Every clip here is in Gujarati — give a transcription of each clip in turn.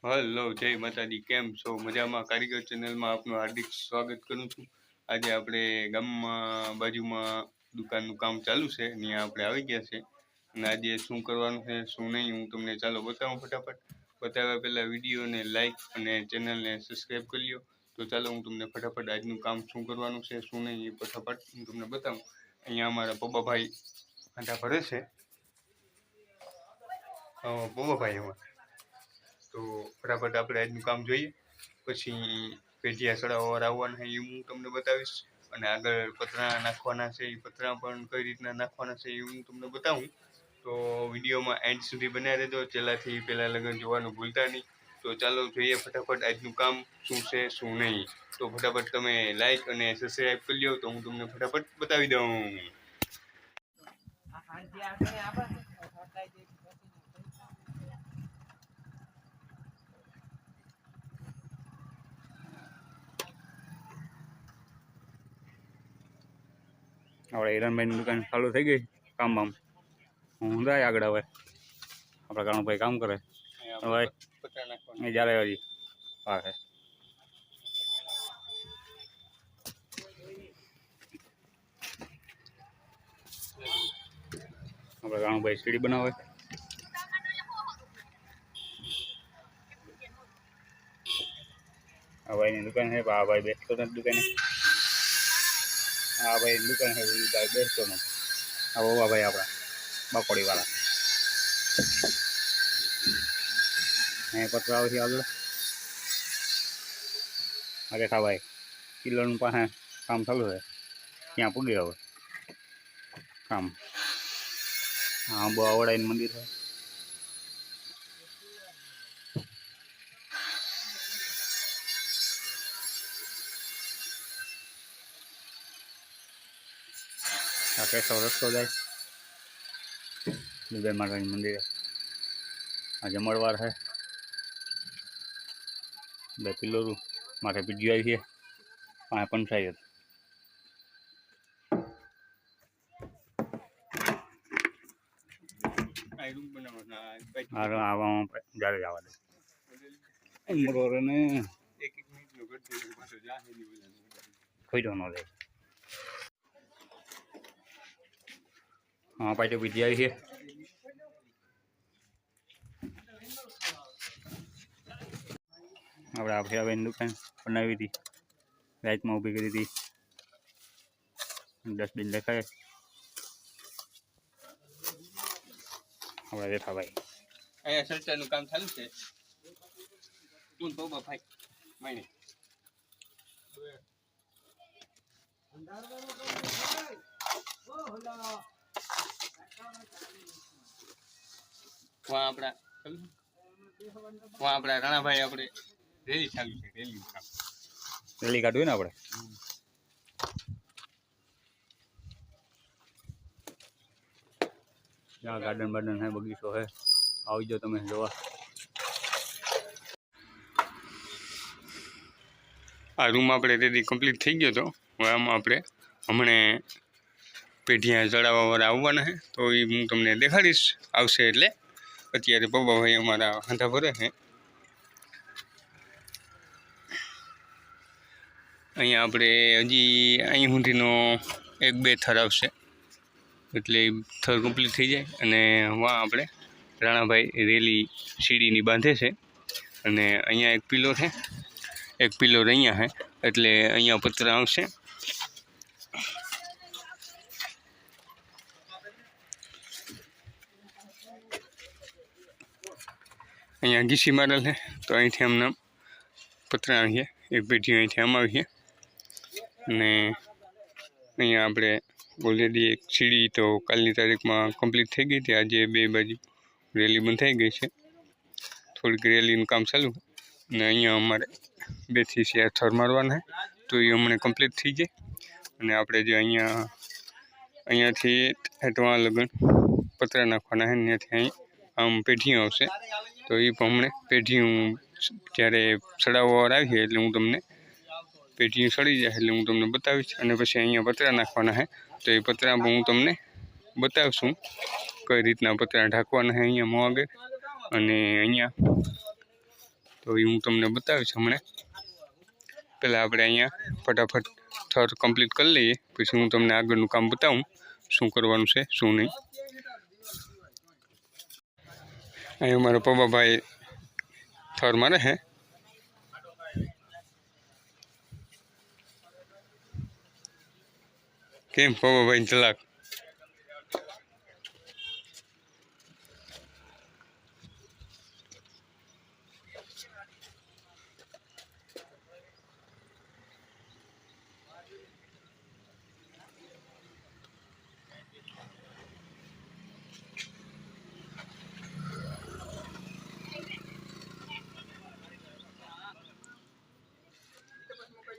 હલો, જય માતાજી। કેમ છો? મજામાં? કારીગર ચેનલમાં આપનું હાર્દિક સ્વાગત કરું છું। આજે આપણે ગામમાં બાજુમાં દુકાનનું કામ ચાલુ છે, ત્યાં આપણે આવી ગયા છે અને આજે શું કરવાનું છે શું નહીં હું તમને ચાલો બતાવું ફટાફટ। બતાવ્યા પહેલાં વિડીયોને લાઇક અને ચેનલને સબસ્ક્રાઈબ કરી લો। તો ચાલો હું તમને ફટાફટ આજનું કામ શું કરવાનું છે શું નહીં એ ફટાફટ હું તમને બતાવું। અહીંયા અમારા પપ્પાભાઈ આટા ભરે છે। પપ્પાભાઈ અમારા તો ફટાફટ આપણે આજનું કામ જોઈએ, પછી પેઢિયા ચડાવવાવાળા આવવાના છે એ હું તમને બતાવીશ અને આગળ પતરા નાખવાના છે એ પતરા પણ કઈ રીતના નાખવાના છે એ હું તમને બતાવું। તો વિડીયોમાં એન્ડ સુધી બનાવી દેજો, છેલ્લાથી પહેલાં લગન જોવાનું ભૂલતા નહીં। તો ચાલો જોઈએ ફટાફટ આજનું કામ શું છે શું નહીં। તો ફટાફટ તમે લાઈક અને સબસ્ક્રાઈબ કરી લો તો હું તમને ફટાફટ બતાવી દઉં। આપણે હિરણભાઈની દુકાન ચાલુ થઈ ગઈ કામ બામ હું જાય આગળ। હવે આપણા કાણુભાઈ કામ કરે હવે જ્યારે હજી હા છે આપણા કાણુભાઈ સીડી બનાવે। આ ભાઈની દુકાન છે, આ ભાઈ બેસતો નથી દુકાને। આ ભાઈ દુકાન છે, ભાઈ બેસતો નથી। આ બહુ ભાઈ આપણા બકોડી વાળા અહીં પતરા આવશે આગળ આ રેખા ભાઈ કિલ્લોનું પાસે કામ ચાલુ છે, ત્યાં પૂરી હવે કામ। હા બહુ આવડાઈનું મંદિર છે। આ કેશવ રસ્તો જાય દુબઈ માતાજી મંદિરે। આ જમણવાર છે, બે પિલ્લોરું માથે પીજી આવી છે, પાંચ પંચાયત આવામાં જ્યારે જવા દે બરોબર ને ખોઈતો ન જાય। હા પાછી પીજી આવી છે। આપણે આ ફેરવાની દુકાન બનાવી હતી, રાઈટમાં ઊભી કરી હતી, ડસ્ટબિન દેખાય। આપણે રેખા ભાઈ અહીંયા સરચાનું કામ ચાલુ છે। તું તો ભાઈ માઈને આપણા રાણાભાઈ આપણે રેલી ચાલુ છે, રેલી કાઢવી ને આપણે। ત્યાં ગાર્ડન બાર્ડન છે, બગીચો છે, આવી જાઓ તમે જોવા। આ રૂમ આપણે રેડી કમ્પ્લીટ થઈ ગયો હતો। હવે આમાં આપણે હમણાં પેઢિયા ચડાવવાવાળા આવવાના છે તો એ હું તમને દેખાડીશ આવશે એટલે। અત્યારે પપ્પાભાઈ અમારા હાંધા ભરે છે। અહીંયા આપણે હજી અહીં સુધીનો એક બે થર આવશે એટલે થર કમ્પ્લીટ થઈ જાય અને વાં આપણે રાણાભાઈ રેલી સીડીની બાંધે છે અને અહીંયા એક પિલ્લો છે, એક પિલ્લર અહીંયા છે એટલે અહીંયા પતરા આવશે। અહીંયા ઘીસી મારેલ છે તો અહીંથી આમને પતરા આવીએ, એક પેઢી અહીંથી આમ આવીએ અને અહીંયા આપણે ઓલરેડી એક સીડી તો કાલની તારીખમાં કમ્પ્લીટ થઈ ગઈ હતી। આજે બે બાજુ રેલી બંધાઈ ગઈ છે, થોડીક રેલીનું કામ ચાલુ અને અહીંયા અમારે 2 થી 4 થર મારવાના તો એ હમણાં કમ્પ્લીટ થઈ જાય અને આપણે જે અહીંયાથી હેઠવા લગન પતરા નાખવાના છે ત્યાંથી અહીં આમ પેઢીઓ આવશે તો એ પણ હમણાં પેઢીઓ જ્યારે ચડાવવાવાળા આવીએ એટલે હું તમને પેઢીઓ સડી જાય એટલે હું તમને બતાવીશ અને પછી અહીંયા પતરા નાખવાના છે તો એ પતરા પણ હું તમને બતાવશું કઈ રીતના પતરા ઢાંકવાના છે અહીંયા મોં આગળ અને અહીંયા તો એ હું તમને બતાવીશ હમણાં. પહેલાં આપણે અહીંયા ફટાફટ થર કમ્પ્લીટ કરી લઈએ, પછી હું તમને આગળનું કામ બતાવું શું કરવાનું છે શું નહીં. અહીંયા મારા પપ્પાભાઈ થર મારે છે. કેમ પપ્પાભાઈ ચલાક?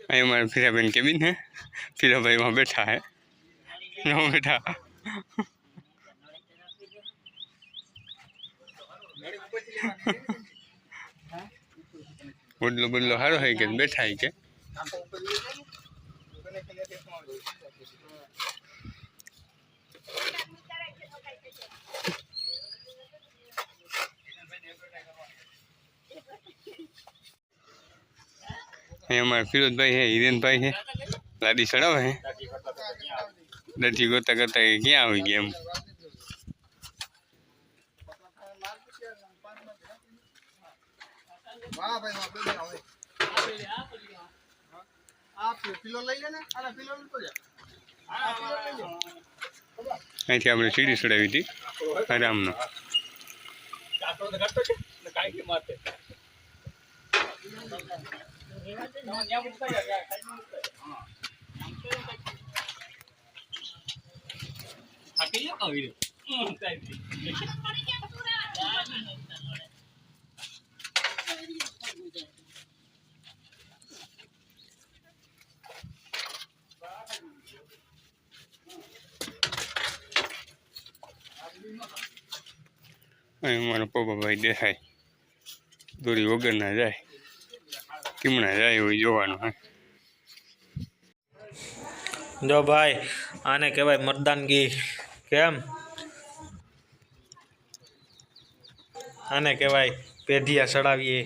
અહીં हमारे फिराबेन केबिन है, फिरा भाई वहाँ बैठा है, वहाँ बैठा बदलो बदलो हारो है के बैठा है के हमारे फिरोज भाई है, हिरेन भाई है, लाडी चढ़ाव है, डटी गोता करता है क्या हो गया हम. અહીંથી આપણે સીડી ચડાવી હતી આરામનો. અમારા પપ્પાભાઈ દેખાય, દોરી વગર ના જાય, કેમણા જાય એવું જોવાનું. હે જો ભાઈ, આને કહેવાય મર્દાનગી. કેમ? આને કહેવાય પેઢિયા ચડાવીએ.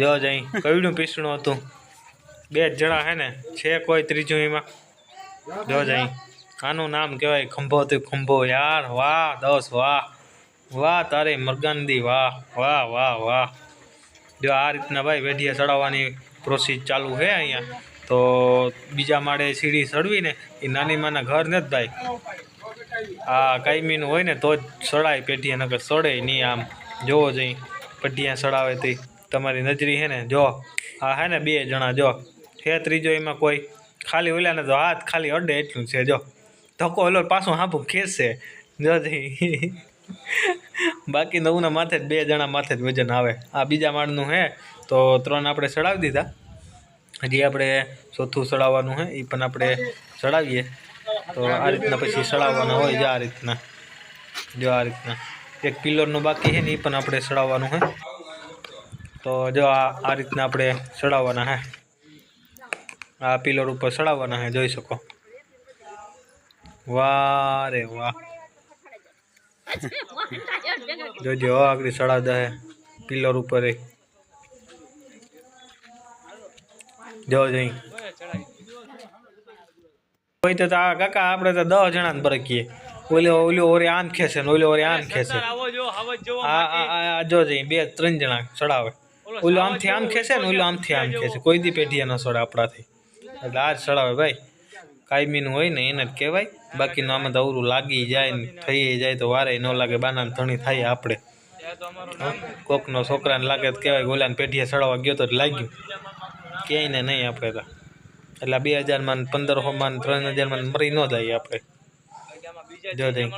જો જઈ કયું પીસણું હતું, 2 જણા હે ને, છે કોઈ ત્રીજું એમાં? જો જઈ આનું નામ કહેવાય ખંભો તો ખંભો. યાર વાહ 10 વાહ વાહ તારી મર્દાનગી વાહ વાહ વાહ વાહ. જો આ રીતના ભાઈ પેઢિયા ચડાવવાની પ્રોસેસ ચાલુ છે અહીંયા. તો બીજા માળે સીડી ચડવીને એ નાની માના ઘર નથી ભાઈ, આ કાયમીનું હોય ને તો જ ચડાય પેઢિયા, નકર ચડે નહીં. આમ જોવો જઈ પેઢિયા ચડાવે તે તમારી નજરી છે ને. જો આ હે ને 2 જણા, જો છે ત્રીજો એમાં કોઈ, ખાલી ઓલાને તો હાથ ખાલી અડે એટલું છે. જો ધક્કો ઓલો પાછો હાંભું ખેંચશે. જો જઈ બાકી નવના માથે જ 2 જણા માથે જ વજન આવે. આ બીજા માળનું હે તો 3 આપણે ચડાવી દીધા. હજી આપણે ચોથું ચડાવવાનું છે, એ પણ આપણે ચડાવીએ. તો આ રીતના પછી ચડાવવાના હોય. જો આ રીતના, જો આ રીતના એક પિલરનું બાકી છે ને એ પણ આપણે ચડાવવાનું છે. તો જો આ રીતના આપણે ચડાવવાના છે, આ પિલર ઉપર ચડાવવાના છે, જોઈ શકો. વાહ રે વાહ. જોજો આગળ ચડાવતા હે પિલર ઉપર. જો જઈ કોઈ તો આ કાકા આપણે તો 10 જણાને બરકીએ. ઓલો ઓરે આમ ખેંચે ને ઓલો ઓરે આમ ખેંચે. આ જો જઈ 2-3 જણા ચડાવે. ઓલો આમથી આમ ખેંચે ને ઓલો આમથી આમ ખેંચે. કોઈ દી પેઢિયા ન ચડે આપણાથી. એટલે આ જ ચડાવે ભાઈ. કાયમીનું હોય ને એને જ કહેવાય. બાકીનું આમાં તો અવરું લાગી જાય ને થઈ જાય તો વારે ન લાગે. બાના ધણી થાય આપણે. કોકનો છોકરાને લાગે તો કહેવાય ઓલાને પેઢિયા ચડાવવા ગયો તો લાગ્યું. ક્યાંય ને નહીં આપણે તો. એટલે 2000 માં 1500 માં 3000 માં મરી ન જાય આપણે. જો જઈ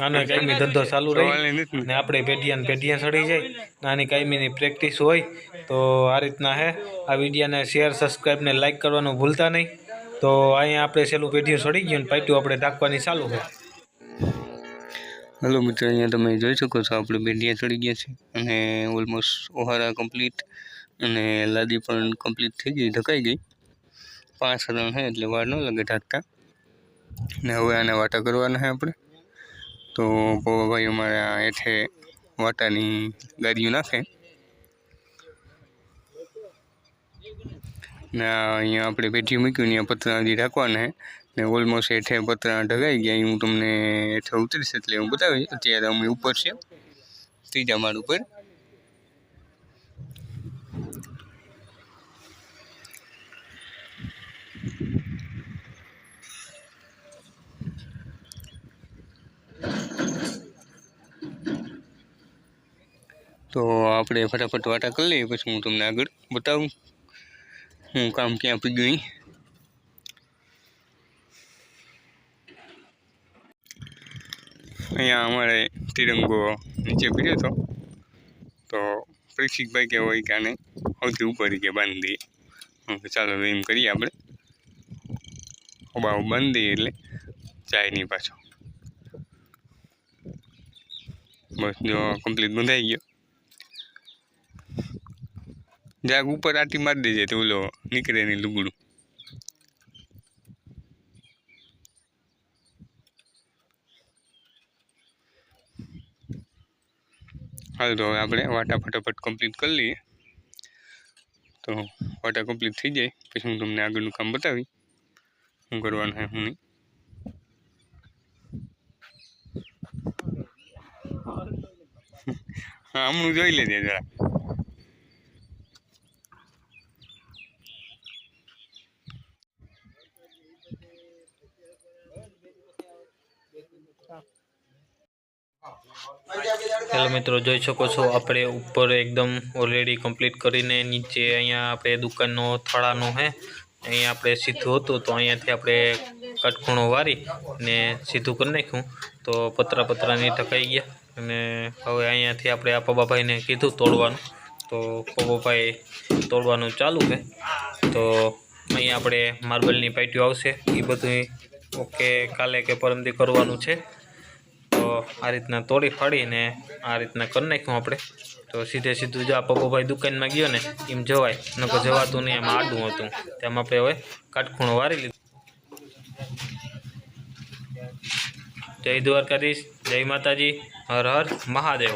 આનો કાયમી ધંધો ચાલુ રહી ને આપણે પેઢિયા ચડી જાય. આની કાયમીની પ્રેક્ટિસ હોય. તો આ રીતના હે. આ વિડીયોને શેર, સબસ્ક્રાઈબ ને લાઈક કરવાનું ભૂલતા નહીં. તો અહીંયા આપણે છેલ્લું પેઢિયું ચડી ગયું ને પાઇટું આપણે ઢાંકવાની ચાલુ છે. હલો મિત્રો, અહીંયા તમે જોઈ શકો છો આપણે પેઢિયા ચડી ગયા છે અને ઓલમોસ્ટ ઓહારા કમ્પ્લીટ અને લાદી પણ કમ્પ્લીટ થઈ ગઈ, ઢકાઈ ગઈ. 5 હરણ છે એટલે વાર ન લાગે ઢાંકતા. ને હવે આને વાટા કરવાના છે આપણે. તો પપ્પાભાઈ અમારા હેઠે વાટાની ગાડીઓ નાખે ને અહીંયા આપણે પેઢી મૂક્યું ને પતરા હજી રાખવાના છે ને ઓલમોસ્ટ હેઠે પતરા ઢગાઈ ગયા. હું તમને હેઠે ઉતરીશ એટલે હું બતાવીશ. અત્યારે અમે ઉપર છે, ત્રીજા માળ ઉપર. તો આપણે ફટાફટ વાટા કરી લઈએ, પછી હું તમને આગળ બતાવું હું કામ ક્યાં પૂગ્યું. અહીંયા અમારે તિરંગો નીચે પીડ્યો હતો, તો પરીક્ષિતભાઈ કે હોય કે આને સૌથી ઉપર કે બાંધી દઈએ. ચાલો એમ કરીએ આપણે, બાવ બાંધી દઈએ એટલે જાય નહીં પાછો. બસ જો કમ્પ્લીટ બંધાઈ ગયો. જાગ ઉપર આટી મારી દેજે તો ઓલો નીકળે નહીં લુગડું. હાલ તો હવે આપણે વાટા ફટાફટ કમ્પ્લીટ કરી લઈએ. તો વાટા કમ્પ્લીટ થઈ જાય પછી હું તમને આગળનું કામ બતાવી શું કરવાનું છે શું નહીં. હા, હમણાં જોઈ લેજે જરા. હેલો મિત્રો, જોઈ શકો છો આપણે ઉપર એકદમ ઓલરેડી કમ્પ્લીટ કરીને નીચે અહીંયા આપણે દુકાનનો થાળાનો છે અહીંયા આપણે સીધું હતું તો અહીંયાથી આપણે કટખૂણો વારી ને સીધું કરી નાખ્યું. તો પતરાની ઢકાઈ ગયા અને હવે અહીંયાથી આપણે આ પબાભાઈને કીધું તોડવાનું, તો પબાભાઈ તોડવાનું ચાલુ છે. તો અહીંયા આપણે માર્બલની પાટીઓ આવશે, એ બધું ઓકે કાલે કે પરમદી કરવાનું છે. તો આ રીતના તોડી ફાડીને આ રીતના કરી નાખ્યું આપણે. તો સીધું જો આ પપ્પુભાઈ દુકાનમાં ગયો ને એમ જવાય, નકર જવાતું નહીં, એમાં આડું હતું. તેમ આપણે હવે કાટખૂણો વારી લીધું. જય દ્વારકાધીશ, જય માતાજી, હર હર મહાદેવ.